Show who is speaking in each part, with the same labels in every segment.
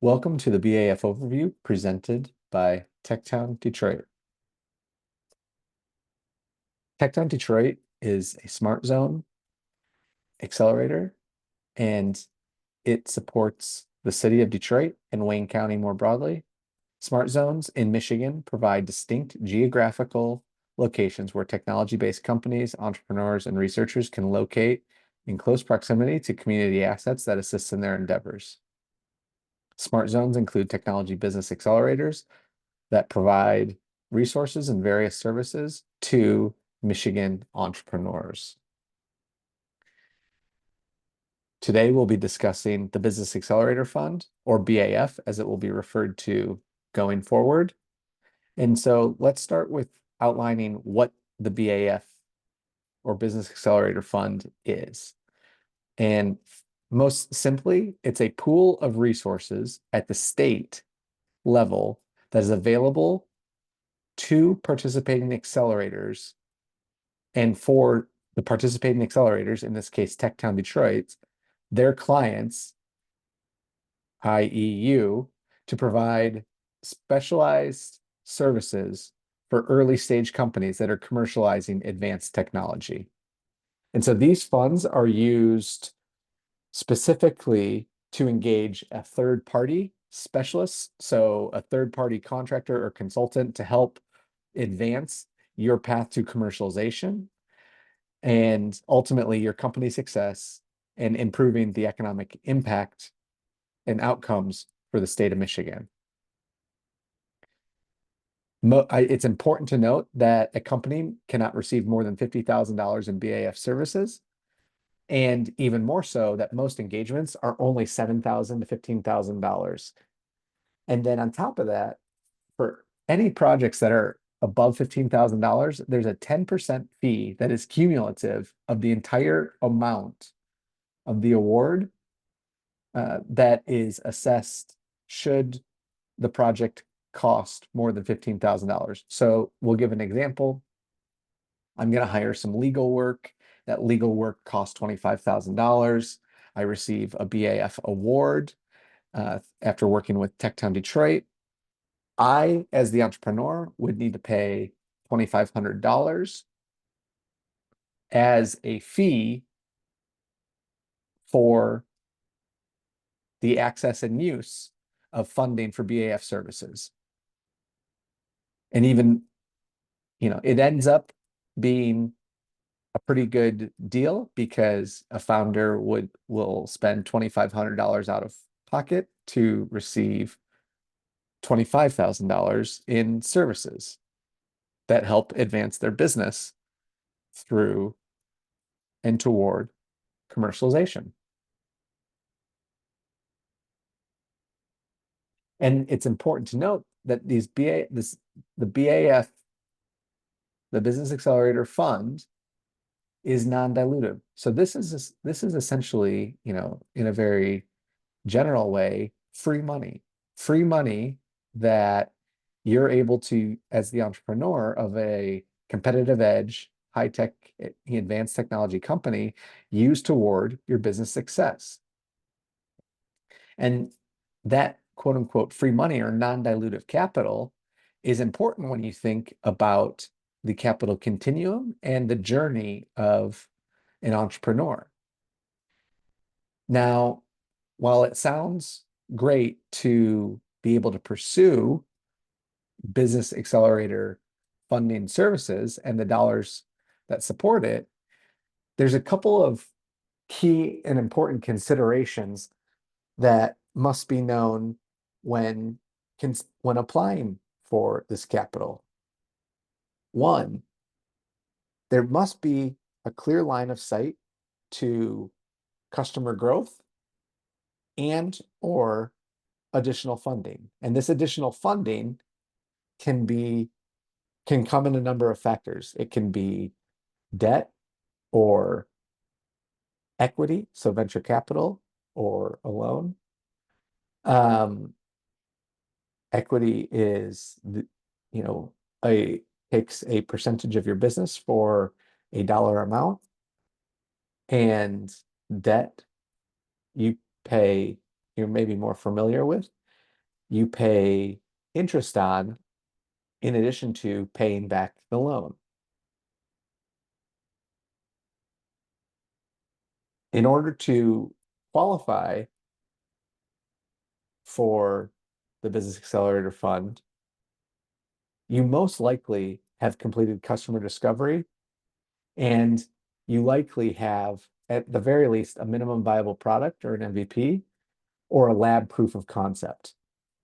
Speaker 1: Welcome to the BAF overview presented by TechTown Detroit. TechTown Detroit is a smart zone accelerator, and it supports the city of Detroit and Wayne County more broadly. Smart zones in Michigan provide distinct geographical locations where technology-based companies, entrepreneurs, and researchers can locate in close proximity to community assets that assist in their endeavors. Smart zones include technology business accelerators that provide resources and various services to Michigan entrepreneurs. Today, we'll be discussing the Business Accelerator Fund, or BAF, as it will be referred to going forward. And so let's start with outlining what the BAF, or Business Accelerator Fund, is. And most simply, it's a pool of resources at the state level that is available to participating accelerators, and for the participating accelerators, in this case, TechTown Detroit, their clients, i.e. you, to provide specialized services for early stage companies that are commercializing advanced technology. And so these funds are used specifically to engage a third party specialist, so a third party contractor or consultant to help advance your path to commercialization and ultimately your company's success and improving the economic impact and outcomes for the state of Michigan. It's important to note that a company cannot receive more than $50,000 in BAF services, and even more so that most engagements are only $7,000 to $15,000. And then on top of that, for any projects that are above $15,000, there's a 10% fee that is cumulative of the entire amount of the award that is assessed should the project cost more than $15,000. So we'll give an example. I'm going to hire some legal work. That legal work costs $25,000. I receive a BAF award after working with TechTown Detroit. I, as the entrepreneur, would need to pay $2,500 as a fee for the access and use of funding for BAF services. And even, it ends up being a pretty good deal because a founder will spend $2,500 out of pocket to receive $25,000 in services that help advance their business through and toward commercialization. And it's important to note that the BAF, the Business Accelerator Fund, is non-dilutive. So this is essentially, in a very general way, free money that you're able to, as the entrepreneur of a competitive edge, high-tech, advanced technology company, use toward your business success. And that quote unquote free money or non-dilutive capital is important when you think about the capital continuum and the journey of an entrepreneur. Now, while it sounds great to be able to pursue business accelerator funding services and the dollars that support it, there's a couple of key and important considerations that must be known when applying for this capital. One, there must be a clear line of sight to customer growth and or additional funding. And this additional funding can come in a number of factors. It can be debt or equity, so venture capital or a loan. Equity is, takes a percentage of your business for a dollar amount, and debt you may be more familiar with. you pay interest on in addition to paying back the loan. In order to qualify for the Business Accelerator Fund, you most likely have completed customer discovery, and you likely have, at the very least, a minimum viable product or an MVP or a lab proof of concept.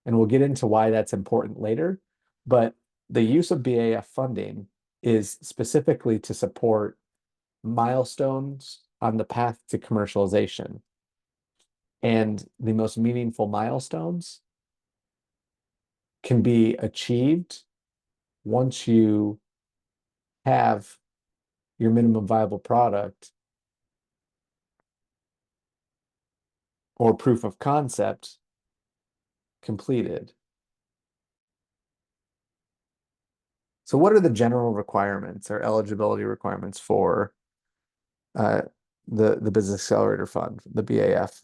Speaker 1: And we'll get into why that's important later. But the use of BAF funding is specifically to support milestones on the path to commercialization. And the most meaningful milestones can be achieved once you have your minimum viable product or proof of concept completed. So what are the general requirements or eligibility requirements for uh, the Business Accelerator Fund, the BAF?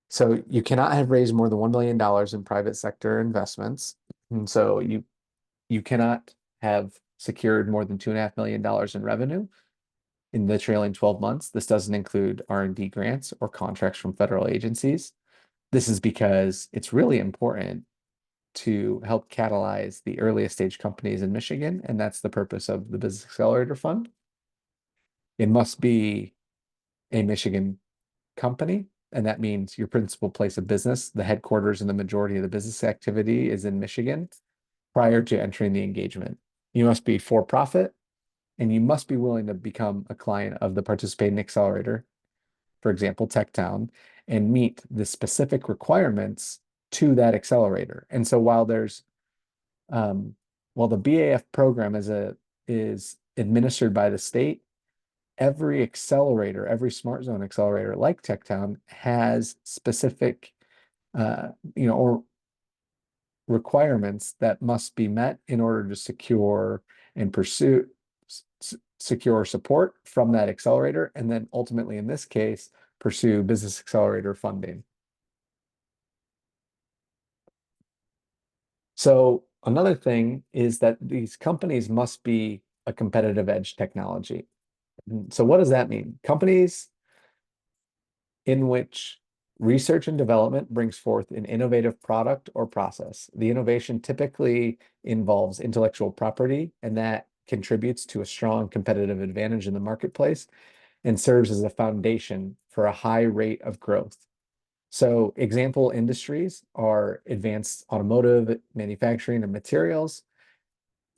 Speaker 1: So you cannot have raised more than $1 million in private sector investments. And so you cannot have secured more than $2.5 million in revenue in the trailing 12 months. This doesn't include R&D grants or contracts from federal agencies. This is because it's really important to help catalyze the earliest stage companies in Michigan, and that's the purpose of the Business Accelerator Fund. It must be a Michigan company, and that means your principal place of business, the headquarters and the majority of the business activity is in Michigan prior to entering the engagement. You must be for profit, and you must be willing to become a client of the participating accelerator, for example, TechTown, and meet the specific requirements to that accelerator. And so while the BAF program is administered by the state, every accelerator, every smart zone accelerator like TechTown has specific or requirements that must be met in order to secure and pursue secure support from that accelerator, and then ultimately in this case pursue business accelerator funding. So another thing is that these companies must be a competitive edge technology. So what does that mean? Companies in which research and development brings forth an innovative product or process. The innovation typically involves intellectual property, and that contributes to a strong competitive advantage in the marketplace and serves as a foundation for a high rate of growth. So example industries are advanced automotive, manufacturing and materials,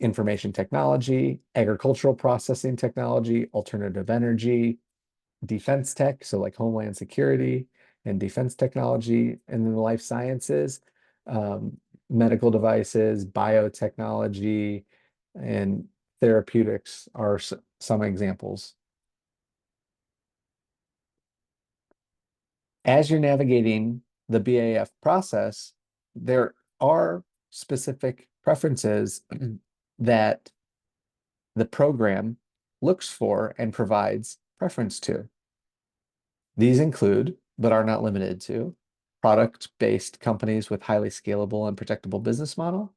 Speaker 1: information technology, agricultural processing technology, alternative energy, defense tech, so like homeland security and defense technology, and then the life sciences, medical devices, biotechnology, and therapeutics are some examples. As you're navigating the BAF process, there are specific preferences that the program looks for and provides preference to. These include, but are not limited to, product-based companies with highly scalable and protectable business model,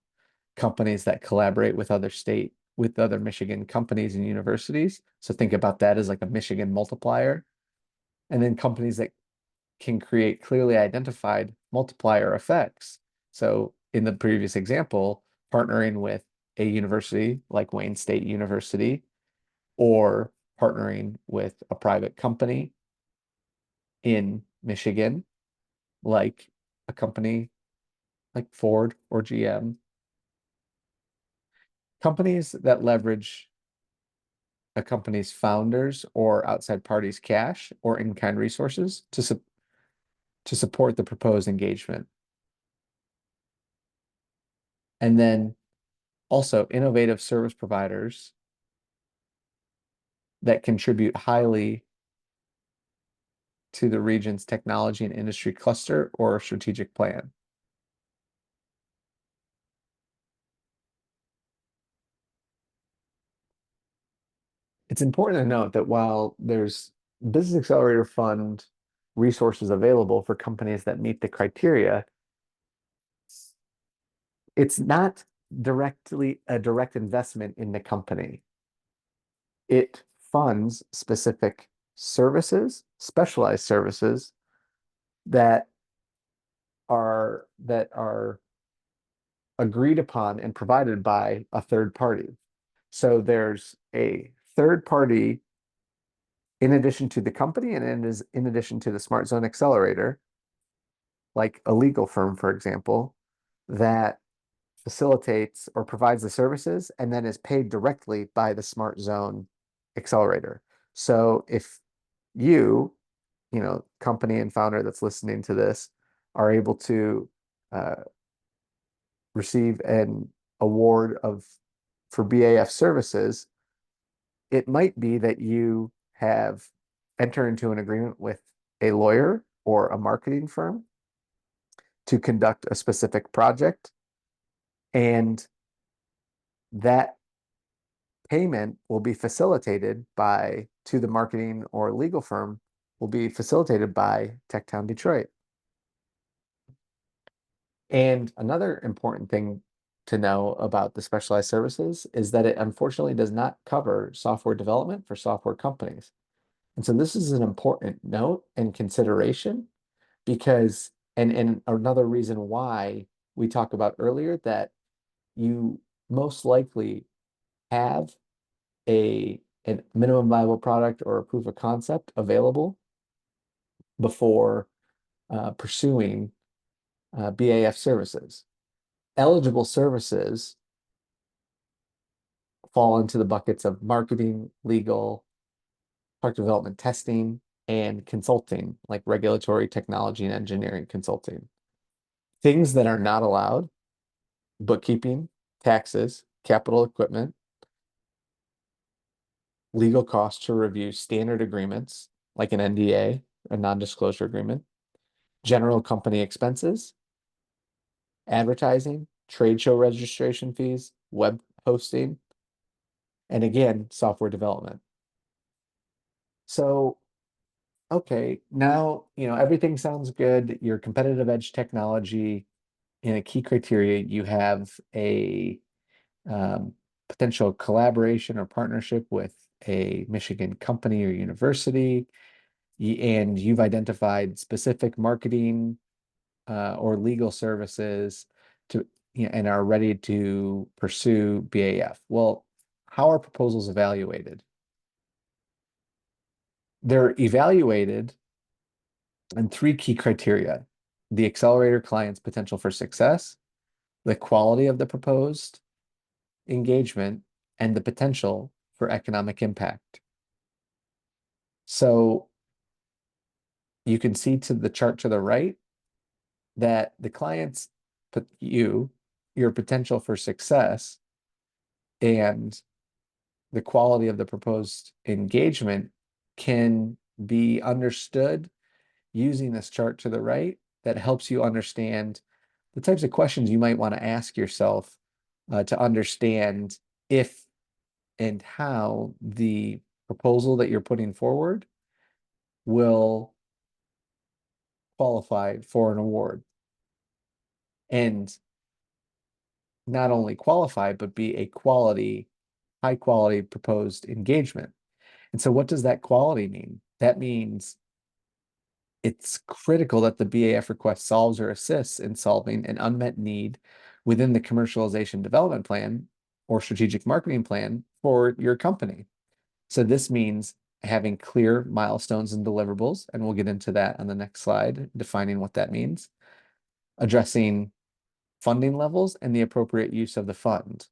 Speaker 1: companies that collaborate with other Michigan companies and universities. So think about that as like a Michigan multiplier. And then companies that can create clearly identified multiplier effects. So in the previous example, partnering with a university like Wayne State University, or partnering with a private company in Michigan, like a company like Ford or GM. Companies that leverage a company's founders or outside parties' cash or in-kind resources to support the proposed engagement. And then also innovative service providers that contribute highly to the region's technology and industry cluster or strategic plan. It's important to note that while there's Business Accelerator Fund resources available for companies that meet the criteria, It's not directly a direct investment in the company. It funds specific services, specialized services that are agreed upon and provided by a third party. So there's a third party in addition to the company and in addition to the Smart Zone Accelerator, like a legal firm, for example, that facilitates or provides the services and then is paid directly by the Smart Zone Accelerator. So if you, company and founder that's listening to this, are able to uh, receive an award for BAF services, it might be that you have entered into an agreement with a lawyer or a marketing firm to conduct a specific project, and that payment will be facilitated to the marketing or legal firm will be facilitated by TechTown Detroit. And another important thing to know about the specialized services is that it unfortunately does not cover software development for software companies. And so this is an important note and consideration because, and another reason why we talked about earlier that you most likely have a minimum viable product or a proof of concept available before pursuing BAF services. Eligible services fall into the buckets of marketing, legal, product development testing, and consulting, like regulatory technology and engineering consulting. Things that are not allowed: bookkeeping, taxes, capital equipment, legal costs to review standard agreements, like an NDA, a non-disclosure agreement, general company expenses, advertising, trade show registration fees, web hosting, and again, software development. So, okay, now, everything sounds good. Your competitive edge technology in a key criteria, you have a potential collaboration or partnership with a Michigan company or university, and you've identified specific marketing or legal services and are ready to pursue BAF. Well, how are proposals evaluated? They're evaluated in three key criteria: the accelerator client's potential for success, the quality of the proposed engagement, and the potential for economic impact. So you can see to the chart to the right that the clients put your potential for success and the quality of the proposed engagement can be understood using this chart to the right that helps you understand the types of questions you might want to ask yourself to understand if and how the proposal that you're putting forward will qualify for an award. And not only qualify, but be a high quality proposed engagement. And so what does that quality mean? That means it's critical that the BAF request solves or assists in solving an unmet need within the commercialization development plan or strategic marketing plan for your company. So this means having clear milestones and deliverables, and we'll get into that on the next slide, defining what that means, addressing funding levels and the appropriate use of the funds.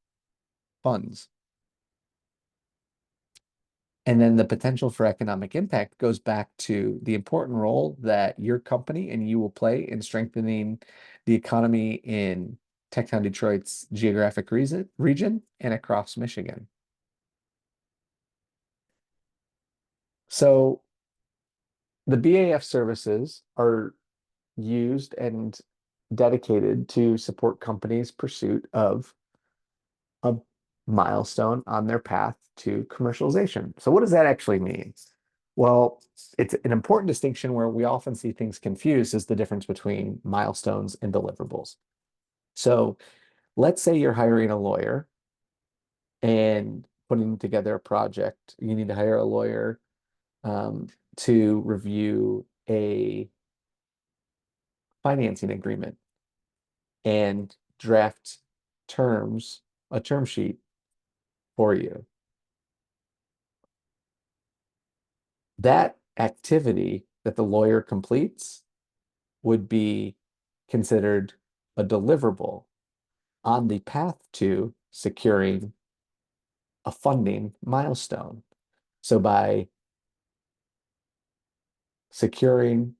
Speaker 1: And then the potential for economic impact goes back to the important role that your company and you will play in strengthening the economy in TechTown Detroit's geographic region and across Michigan. So the BAF services are used and dedicated to support companies' pursuit of a milestone on their path to commercialization. So what does that actually mean? Well, it's an important distinction where we often see things confused is the difference between milestones and deliverables. So Let's say you're hiring a lawyer and putting together a project. You need to hire a lawyer to review a financing agreement and draft a term sheet for you. That activity that the lawyer completes would be considered a deliverable on the path to securing a funding milestone. So by securing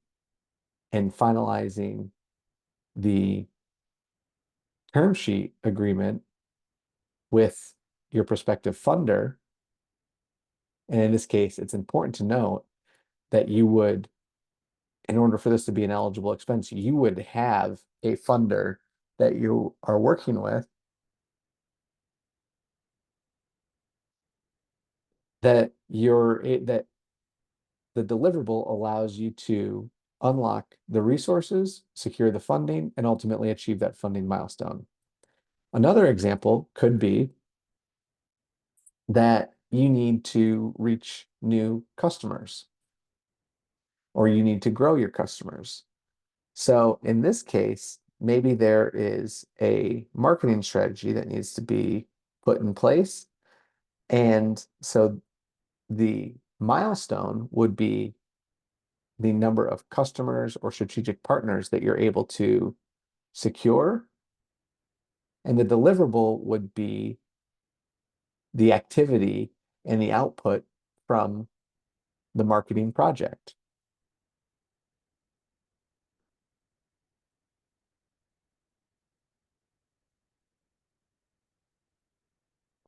Speaker 1: and finalizing the term sheet agreement with your prospective funder, and in this case, it's important to note that you would, in order for this to be an eligible expense, you would have a funder that you are working with that the deliverable allows you to unlock the resources, secure the funding, and ultimately achieve that funding milestone. Another example could be that you need to reach new customers or you need to grow your customers. So in this case, maybe there is a marketing strategy that needs to be put in place. And so the milestone would be the number of customers or strategic partners that you're able to secure. And the deliverable would be the activity and the output from the marketing project.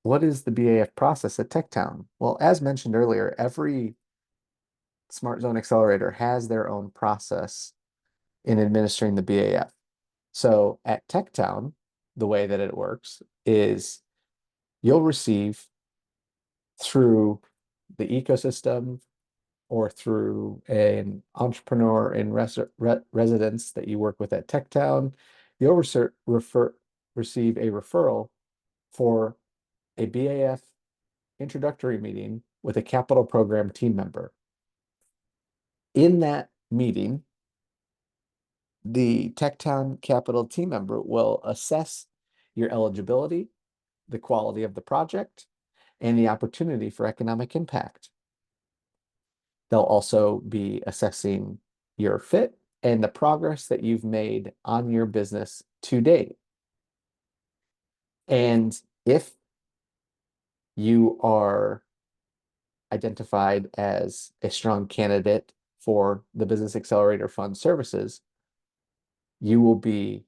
Speaker 1: What is the BAF process at TechTown? Well, as mentioned earlier, every Smart Zone Accelerator has their own process in administering the BAF. So at TechTown, the way that it works is you'll receive through the ecosystem or through an entrepreneur in residence that you work with at TechTown, you'll receive a referral for a BAF introductory meeting with a capital program team member. In that meeting, the TechTown Capital team member will assess your eligibility, the quality of the project, and the opportunity for economic impact. They'll also be assessing your fit and the progress that you've made on your business to date. And if you are identified as a strong candidate for the Business Accelerator Fund services, you will be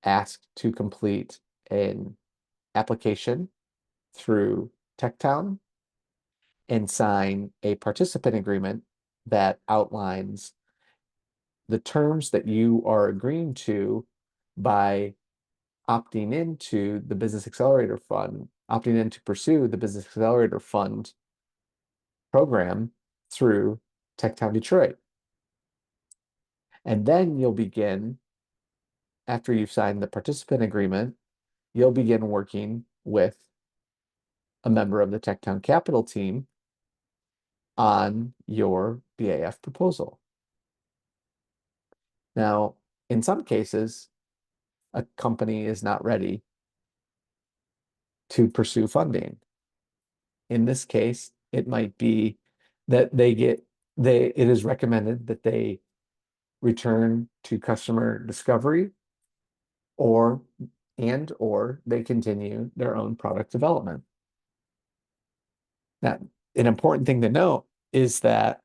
Speaker 1: asked to complete an application through TechTown and sign a participant agreement that outlines the terms that you are agreeing to by opting into the Business Accelerator Fund, opting in to pursue the Business Accelerator Fund program through TechTown Detroit. And then you'll begin, after you've signed the participant agreement, you'll begin working with a member of the TechTown Capital team on your BAF proposal. Now, in some cases, a company is not ready to pursue funding. In this case, it might be that it is recommended that they return to customer discovery or they continue their own product development. Now, an important thing to note is that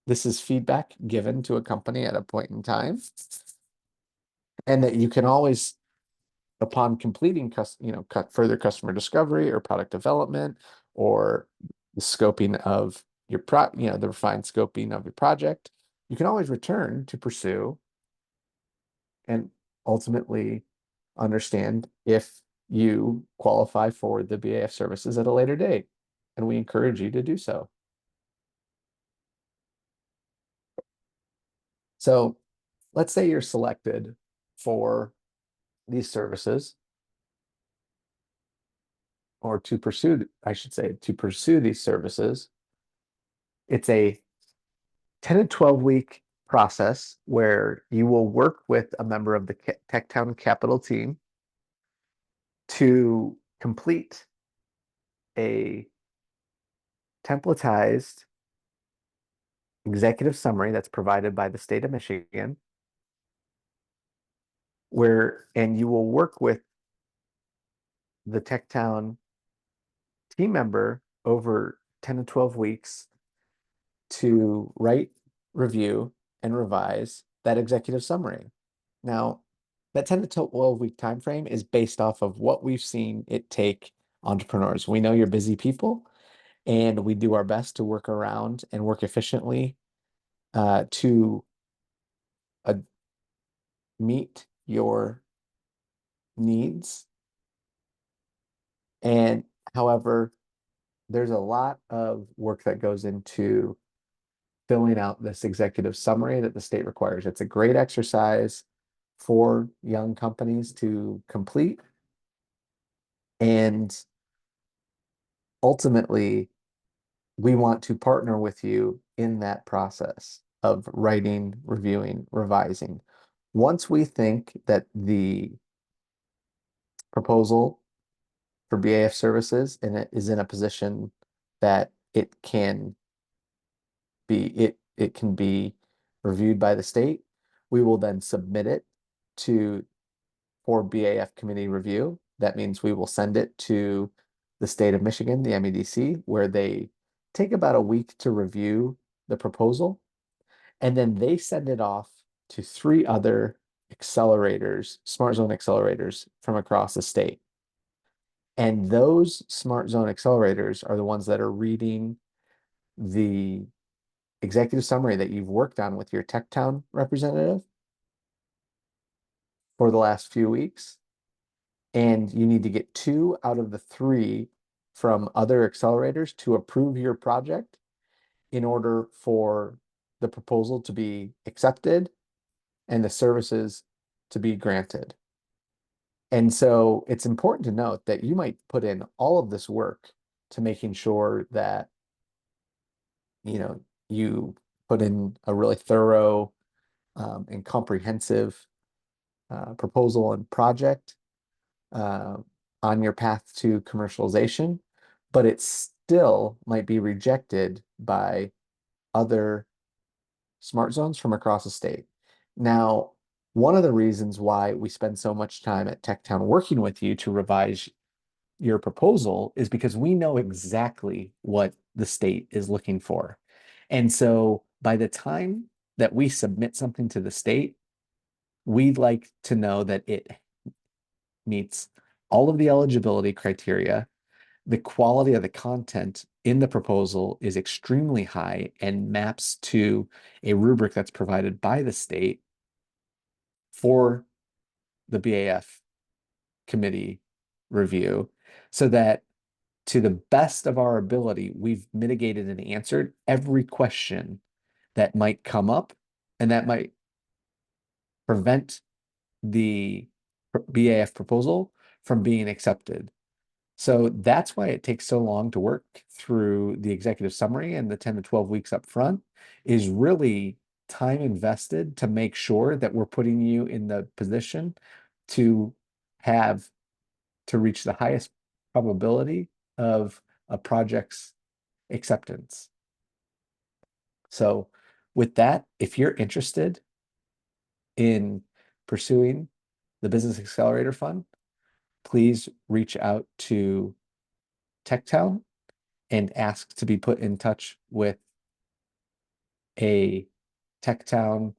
Speaker 1: this is feedback given to a company at a point in time, and that you can always, upon completing further customer discovery or product development or the scoping of your the refined scoping of your project, you can always return to pursue and ultimately understand if you qualify for the BAF services at a later date. And we encourage you to do so. So let's say you're selected for these services, or to pursue, I should say, to pursue these services, it's a 10 to 12 week process where you will work with a member of the TechTown Capital team to complete a templatized executive summary that's provided by the state of Michigan, and you will work with the TechTown team member over 10 to 12 weeks to write, review, and revise that executive summary. Now, that 10 to 12 week time frame is based off of what we've seen it take entrepreneurs. We know you're busy people, and we do our best to work around and work efficiently to meet your needs. And however, there's a lot of work that goes into filling out this executive summary that the state requires. It's a great exercise for young companies to complete. And ultimately, we want to partner with you in that process of writing, reviewing, revising. Once we think that the proposal for BAF services and it is in a position that it can be reviewed by the state, we will then submit it for BAF committee review. That means we will send it to the state of Michigan, the MEDC, where they take about a week to review the proposal. And then they send it off to 3 other accelerators, smart zone accelerators from across the state. And those smart zone accelerators are the ones that are reading the executive summary that you've worked on with your TechTown representative for the last few weeks. And you need to get 2 out of the 3 from other accelerators to approve your project in order for the proposal to be accepted and the services to be granted. And so it's important to note that you might put in all of this work to making sure that you put in a really thorough and comprehensive proposal and project on your path to commercialization, but it still might be rejected by other smart zones from across the state. Now, one of the reasons why we spend so much time at TechTown working with you to revise your proposal is because we know exactly what the state is looking for. And so by the time that we submit something to the state, we'd like to know that it meets all of the eligibility criteria. The quality of the content in the proposal is extremely high and maps to a rubric that's provided by the state for the BAF committee review, so that to the best of our ability, we've mitigated and answered every question that might come up and that might prevent the BAF proposal from being accepted. So that's why it takes so long to work through the executive summary, and the 10 to 12 weeks up front is really time invested to make sure that we're putting you in the position to reach the highest probability of a project's acceptance. So with that, if you're interested in pursuing the Business Accelerator Fund, please reach out to TechTown and ask to be put in touch with a TechTown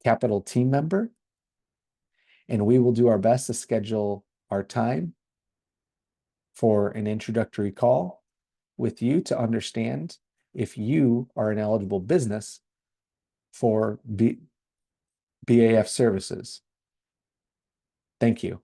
Speaker 1: Capital team member, and we will do our best to schedule our time for an introductory call with you to understand if you are an eligible business for BAF services. Thank you.